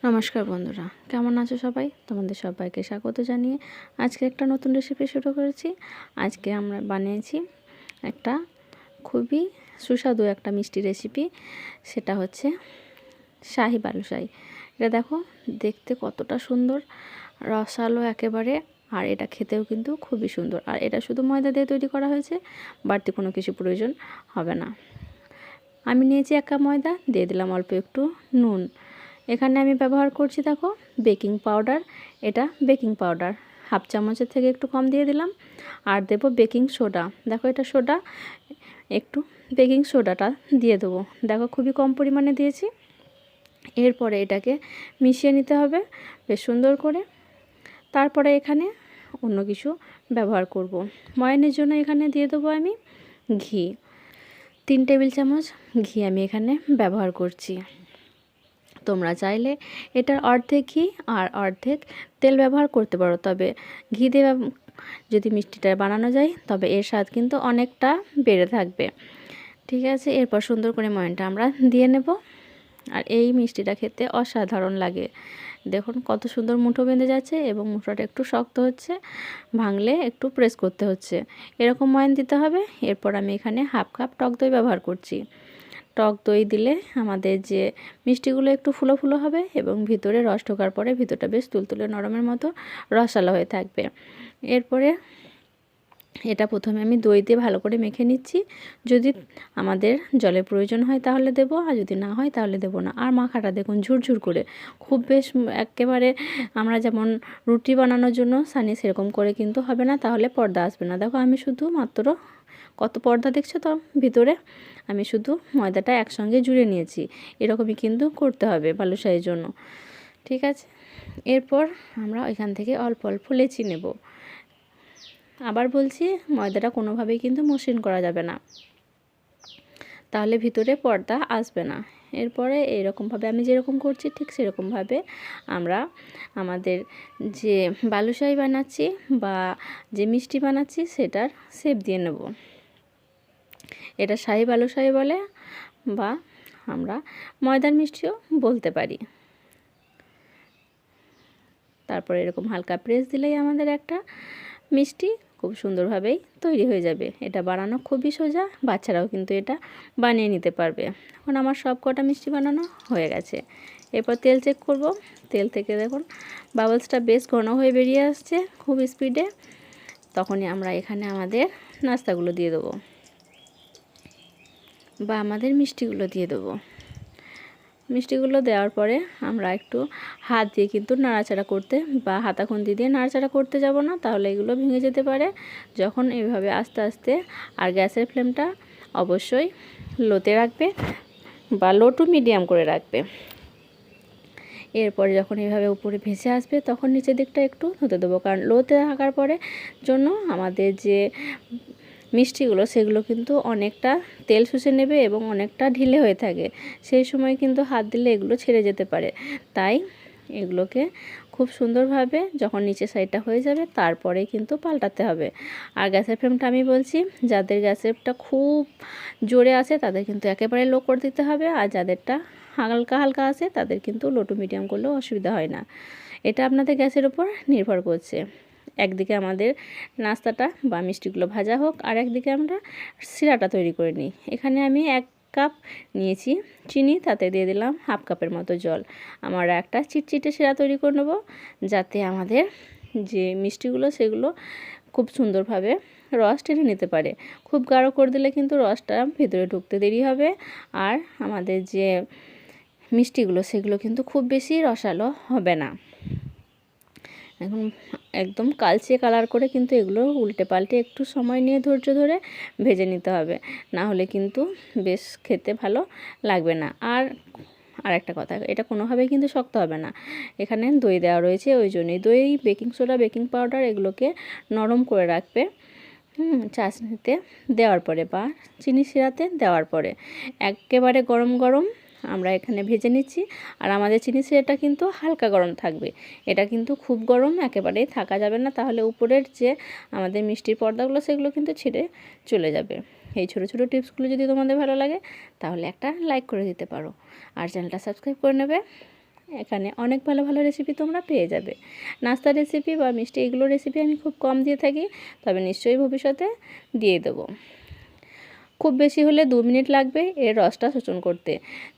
নমস্কার বন্ধুরা, কেমন আছো সবাই? তোমাদের সবাইকে স্বাগত জানিয়ে আজকে একটা নতুন রেসিপি শুরু করেছি। আজকে আমরা বানিয়েছি একটা খুবই সুস্বাদু একটা মিষ্টি রেসিপি। সেটা হচ্ছে শাহি বালুশাহি। এটা দেখো দেখতে কতটা সুন্দর, রসালো একেবারে। আর এটা খেতেও কিন্তু খুবই সুন্দর। আর এটা শুধু ময়দা দিয়ে তৈরি করা হয়েছে, বাড়তি কোনো কিছু প্রয়োজন হবে না। আমি নিয়েছি 1 কাপ ময়দা, দিয়ে দিলাম অল্প একটু নুন। এখানে আমি ব্যবহার করছি দেখো বেকিং পাউডার। এটা বেকিং পাউডার হাফ চামচের থেকে একটু কম দিয়ে দিলাম। আর দেব বেকিং সোডা। দেখো এটা সোডা, একটু বেকিং সোডাটা দিয়ে দেবো। দেখো খুবই কম পরিমাণে দিয়েছি। এরপরে এটাকে মিশিয়ে নিতে হবে বেশ সুন্দর করে। তারপরে এখানে অন্য কিছু ব্যবহার করব। ময়ানের জন্য এখানে দিয়ে দেবো আমি ঘি। 3 টেবিল চামচ ঘি আমি এখানে ব্যবহার করছি। তোমরা চাইলে এটার অর্ধেক ঘি আর অর্ধেক তেল ব্যবহার করতে পারো, তবে ঘি দিয়ে যদি মিষ্টিটা বানানো যায় তবে এর স্বাদ কিন্তু অনেকটা বেড়ে থাকবে। ঠিক আছে, এরপর সুন্দর করে ময়ানটা আমরা দিয়ে নেব। আর এই মিষ্টিটা খেতে অসাধারণ লাগে। দেখুন কত সুন্দর মুঠো বেঁধে যাচ্ছে এবং মুঠোটা একটু শক্ত হচ্ছে, ভাঙলে একটু প্রেস করতে হচ্ছে, এরকম ময়ান দিতে হবে। এরপর আমি এখানে হাফ কাপ টক দই ব্যবহার করছি। টক দই দিলে আমাদের যে মিষ্টিগুলো একটু ফুলো ফুলো হবে এবং ভিতরে রস ঢোকার পরে ভিতরটা বেশ তুলতুলে নরমের মতো রসালো হয়ে থাকবে। এরপরে এটা প্রথমে আমি দই দিয়ে ভালো করে মেখে নিচ্ছি। যদি আমাদের জলের প্রয়োজন হয় তাহলে দেব, আর যদি না হয় তাহলে দেব না। আর মাখাটা দেখুন ঝুরঝুর করে, খুব বেশ একেবারে আমরা যেমন রুটি বানানোর জন্য সানি সেরকম করে কিন্তু হবে না, তাহলে পর্দা আসবে না। দেখো আমি শুধু মাত্র কত পর্দা দেখছো তো ভিতরে, আমি শুধু ময়দাটা একসঙ্গে জুড়ে নিয়েছি। এরকমই কিন্তু করতে হবে বালুশাহির জন্য। ঠিক আছে, এরপর আমরা এখান থেকে অল্প অল্প লেচি নেব। আবার বলছি, ময়দাটা কোনোভাবেই কিন্তু মসৃণ করা যাবে না, তাহলে ভিতরে পর্দা আসবে না। এরপরে এইরকমভাবে আমি যেরকম করছি ঠিক সেরকমভাবে আমরা আমাদের যে বালুশাহি বানাচ্ছি বা যে মিষ্টি বানাচ্ছি সেটার শেপ দিয়ে নেব। এটা শাহি বালুশাহি বলে বা আমরা ময়দার মিষ্টিও বলতে পারি। তারপরে এরকম হালকা প্রেস দিলেই আমাদের একটা মিষ্টি খুব সুন্দরভাবেই তৈরি হয়ে যাবে। এটা বানানো খুবই সোজা, বাচ্চারাও কিন্তু এটা বানিয়ে নিতে পারবে। এখন আমার সব কটা মিষ্টি বানানো হয়ে গেছে। এরপর তেল চেক করব। তেল থেকে দেখুন বাবলসটা বেশ ঘন হয়ে বেরিয়ে আসছে খুব স্পিডে। তখনই আমরা এখানে আমাদের নাস্তাগুলো দিয়ে দেবো বা আমাদের মিষ্টিগুলো দিয়ে দেবো। মিষ্টিগুলো দেওয়ার পরে আমরা একটু হাত দিয়ে কিন্তু নাড়াচাড়া করতে বা হাতাখুন্তি দিয়ে নাড়াচাড়া করতে যাব না, তাহলে এগুলো ভেঙে যেতে পারে। যখন এইভাবে আস্তে আস্তে, আর গ্যাসের ফ্লেমটা অবশ্যই লোতে রাখবে বা লো টু মিডিয়াম করে রাখবে। এরপরে যখন এইভাবে উপরে ভেসে আসবে তখন নিচের দিকটা একটু হতে দেবো, কারণ লোতে থাকার পরে জন্য আমাদের যে মিষ্টিগুলো সেগুলো কিন্তু অনেকটা তেল শুষে নেবে এবং অনেকটা ঢিলে হয়ে থাকে। সেই সময় কিন্তু হাত দিলে এগুলো ছেড়ে যেতে পারে। তাই এগুলোকে খুব সুন্দরভাবে যখন নিচের সাইডটা হয়ে যাবে তারপরে কিন্তু পাল্টাতে হবে। আর গ্যাসের ফ্লেমটা আমি বলছি, যাদের গ্যাসেরটা খুব জোরে আছে তাদের কিন্তু একেবারে লো করে দিতে হবে, আর যাদেরটা হালকা হালকা আছে তাদের কিন্তু লো টু মিডিয়াম করলেও অসুবিধা হয় না। এটা আপনাদের গ্যাসের উপর নির্ভর করছে। একদিকে আমাদের নাস্তাটা বা মিষ্টিগুলো ভাজা হোক, আর একদিকে আমরা সিরাটা তৈরি করে নিই। এখানে আমি 1 কাপ নিয়েছি চিনি, তাতে দিয়ে দিলাম হাফ কাপের মতো জল। আমরা একটা চিটচিটে সিরা তৈরি করে নেব, যাতে আমাদের যে মিষ্টিগুলো সেগুলো খুব সুন্দরভাবে রস টেনে নিতে পারে। খুব গাঢ় করে দিলে কিন্তু রসটা ভিতরে ঢুকতে দেরি হবে, আর আমাদের যে মিষ্টিগুলো সেগুলো কিন্তু খুব বেশি রসালো হবে না। এখন একদম কালচে কালার করে কিন্তু এগুলো উল্টে পাল্টে একটু সময় নিয়ে ধৈর্য ধরে ভেজে নিতে হবে, না হলে কিন্তু বেশ খেতে ভালো লাগবে না। আর একটা কথা, এটা কোনোভাবেই কিন্তু শক্ত হবে না। এখানে দই দেওয়া রয়েছে, ওই জন্যই দই, বেকিং সোডা, বেকিং পাউডার এগুলোকে নরম করে রাখবে চাশনিতে দেওয়ার পরে বা চিনি শিরাতে দেওয়ার পরে। একেবারে গরম গরম আমরা এখানে ভেজে নিচ্ছি। আর আমাদের চিনি শিরাটা কিন্তু হালকা গরম থাকবে, এটা কিন্তু খুব গরম একেবারেই থাকা যাবে না, তাহলে উপরের যে আমাদের মিষ্টির পর্দাগুলো সেগুলো কিন্তু ছিঁড়ে চলে যাবে। এই ছোটো ছোটো টিপসগুলো যদি তোমাদের ভালো লাগে তাহলে একটা লাইক করে দিতে পারো, আর চ্যানেলটা সাবস্ক্রাইব করে নেবে। এখানে অনেক ভালো ভালো রেসিপি তোমরা পেয়ে যাবে। নাস্তার রেসিপি বা মিষ্টি এগুলো রেসিপি আমি খুব কম দিয়ে থাকি, তবে নিশ্চয়ই ভবিষ্যতে দিয়ে দেবো। খুব বেশি হলে 2 মিনিট লাগবে এর রসটা শোষণ করতে।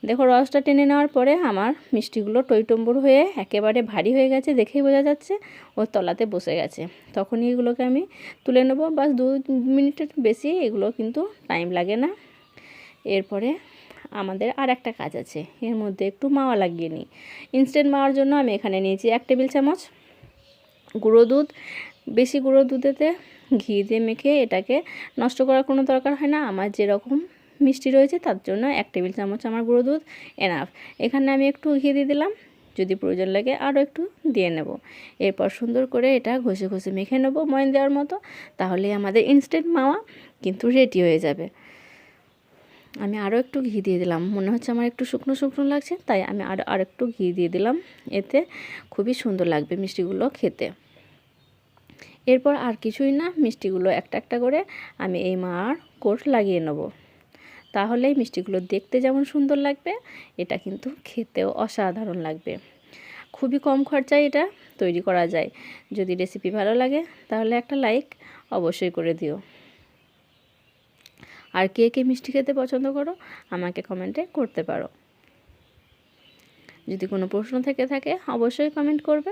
দেখো রসটা টেনে নেওয়ার পরে আমার মিষ্টিগুলো টইটম্বুর হয়ে একেবারে ভারী হয়ে গেছে, দেখেই বোঝা যাচ্ছে ওর তলাতে বসে গেছে। তখনই এগুলোকে আমি তুলে নেবো, বাস 2 মিনিটের বেশি এগুলো কিন্তু টাইম লাগে না। এরপরে আমাদের আর একটা কাজ আছে, এর মধ্যে একটু মাওয়া লাগিয়ে নিই। ইনস্ট্যান্ট মাওয়ার জন্য আমি এখানে নিয়েছি 1 টেবিল চামচ গুঁড়ো দুধ। বেশি গুঁড়ো দুধেতে ঘি দিয়ে মেখে এটাকে নষ্ট করার কোনো দরকার হয় না। আমার যেরকম মিষ্টি রয়েছে তার জন্য 1 টেবিল চামচ আমার গুঁড়ো দুধ এনাফ। এখানে আমি একটু ঘি দিয়ে দিলাম, যদি প্রয়োজন লাগে আরও একটু দিয়ে নেব। এরপর সুন্দর করে এটা ঘষে ঘষে মেখে নেব ময়ান দেওয়ার মতো, তাহলে আমাদের ইনস্ট্যান্ট মাওয়া কিন্তু রেডি হয়ে যাবে। আমি আরও একটু ঘি দিয়ে দিলাম, মনে হচ্ছে আমার একটু শুকনো শুকনো লাগছে, তাই আমি আর একটু ঘি দিয়ে দিলাম। এতে খুবই সুন্দর লাগবে মিষ্টিগুলো খেতে। এরপর আর কিছুই না, মিষ্টিগুলো একটা একটা করে আমি এই মার কোট লাগিয়ে নেব। তাহলেই মিষ্টিগুলো দেখতে যেমন সুন্দর লাগবে, এটা কিন্তু খেতেও অসাধারণ লাগবে। খুবই কম খরচায় এটা তৈরি করা যায়। যদি রেসিপি ভালো লাগে তাহলে একটা লাইক অবশ্যই করে দিও। আর কে কে মিষ্টি খেতে পছন্দ করো আমাকে কমেন্টে করতে পারো। যদি কোনো প্রশ্ন থেকে থাকে অবশ্যই কমেন্ট করবে।